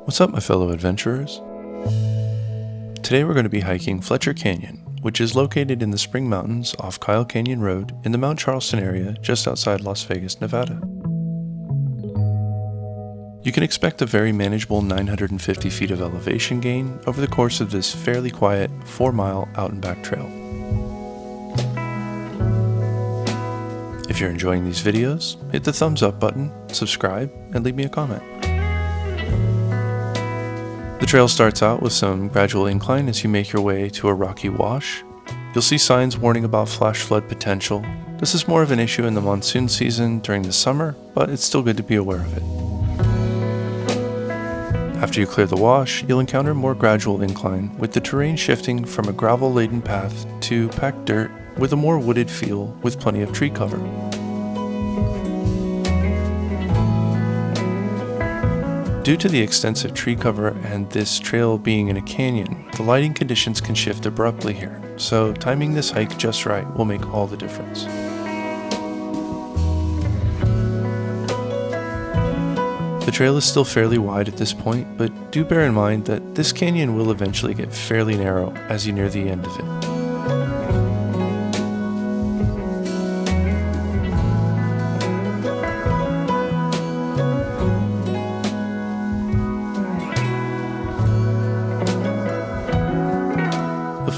What's up, my fellow adventurers? Today we're going to be hiking Fletcher Canyon, which is located in the Spring Mountains off Kyle Canyon Road in the Mt Charleston area just outside Las Vegas, Nevada. You can expect a very manageable 950 feet of elevation gain over the course of this fairly quiet 4-mile out and back trail. If you're enjoying these videos, hit the thumbs up button, subscribe, and leave me a comment. The trail starts out with some gradual incline as you make your way to a rocky wash. You'll see signs warning about flash flood potential. This is more of an issue in the monsoon season during the summer, but it's still good to be aware of it. After you clear the wash, you'll encounter more gradual incline, with the terrain shifting from a gravel-laden path to packed dirt with a more wooded feel with plenty of tree cover. Due to the extensive tree cover and this trail being in a canyon, the lighting conditions can shift abruptly here, so timing this hike just right will make all the difference. The trail is still fairly wide at this point, but do bear in mind that this canyon will eventually get fairly narrow as you near the end of it.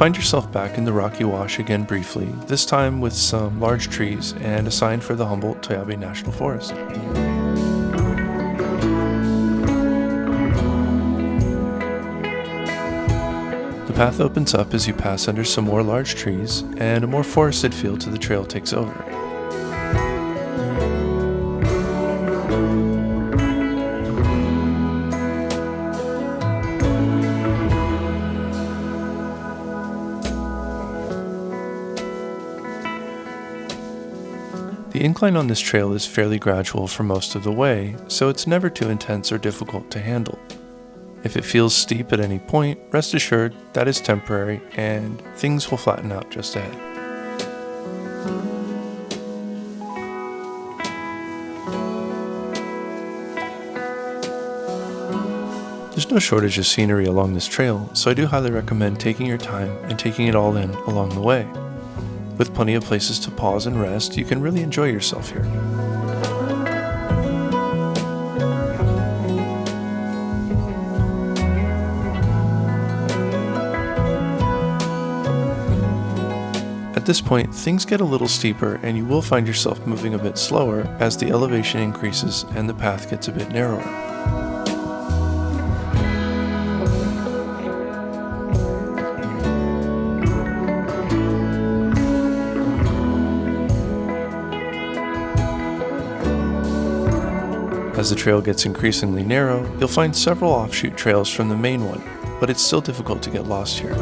Find yourself back in the rocky wash again briefly, this time with some large trees and a sign for the Humboldt-Toiyabe National Forest. The path opens up as you pass under some more large trees, and a more forested feel to the trail takes over. The incline on this trail is fairly gradual for most of the way, so it's never too intense or difficult to handle. If it feels steep at any point, rest assured that is temporary and things will flatten out just ahead. There's no shortage of scenery along this trail, so I do highly recommend taking your time and taking it all in along the way. With plenty of places to pause and rest, you can really enjoy yourself here. At this point, things get a little steeper and you will find yourself moving a bit slower as the elevation increases and the path gets a bit narrower. As the trail gets increasingly narrow, you'll find several offshoot trails from the main one, but it's still difficult to get lost here.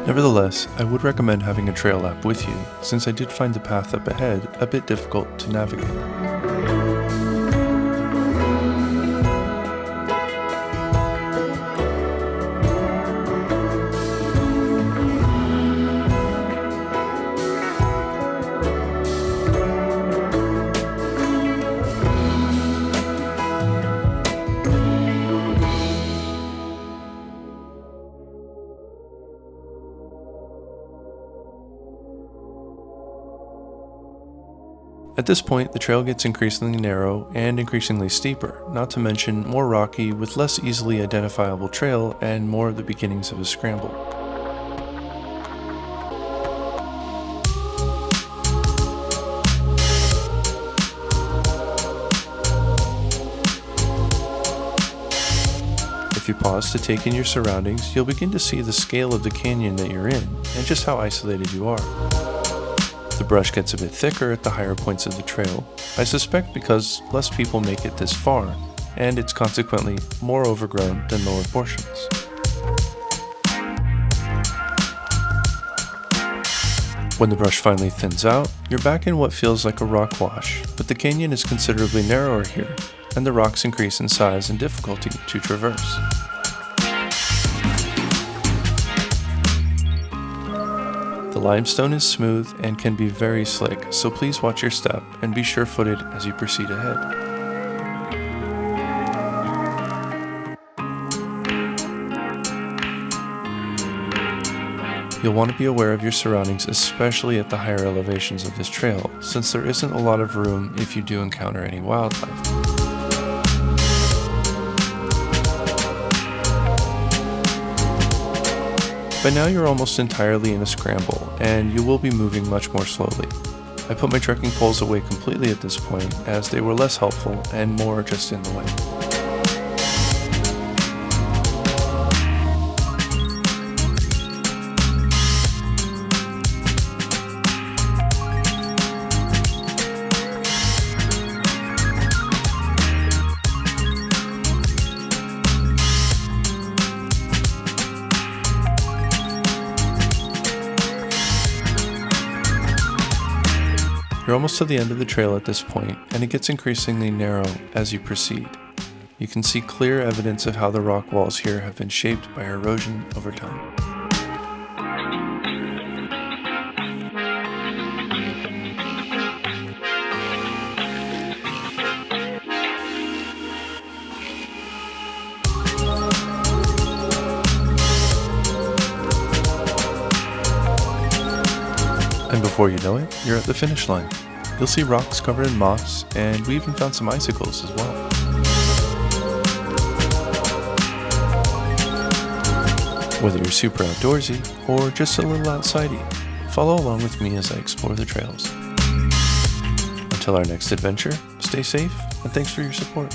Nevertheless, I would recommend having a trail app with you, since I did find the path up ahead a bit difficult to navigate. At this point, the trail gets increasingly narrow and increasingly steeper, not to mention more rocky with less easily identifiable trail and more of the beginnings of a scramble. If you pause to take in your surroundings, you'll begin to see the scale of the canyon that you're in and just how isolated you are. The brush gets a bit thicker at the higher points of the trail, I suspect because less people make it this far, and it's consequently more overgrown than lower portions. When the brush finally thins out, you're back in what feels like a rock wash, but the canyon is considerably narrower here, and the rocks increase in size and difficulty to traverse. The limestone is smooth and can be very slick, so please watch your step and be sure-footed as you proceed ahead. You'll want to be aware of your surroundings, especially at the higher elevations of this trail, since there isn't a lot of room if you do encounter any wildlife. By now you're almost entirely in a scramble, and you will be moving much more slowly. I put my trekking poles away completely at this point, as they were less helpful and more just in the way. You're almost to the end of the trail at this point, and it gets increasingly narrow as you proceed. You can see clear evidence of how the rock walls here have been shaped by erosion over time. And before you know it, you're at the finish line. You'll see rocks covered in moss, and we even found some icicles as well. Whether you're super outdoorsy or just a little outsidey, follow along with me as I explore the trails. Until our next adventure, stay safe and thanks for your support.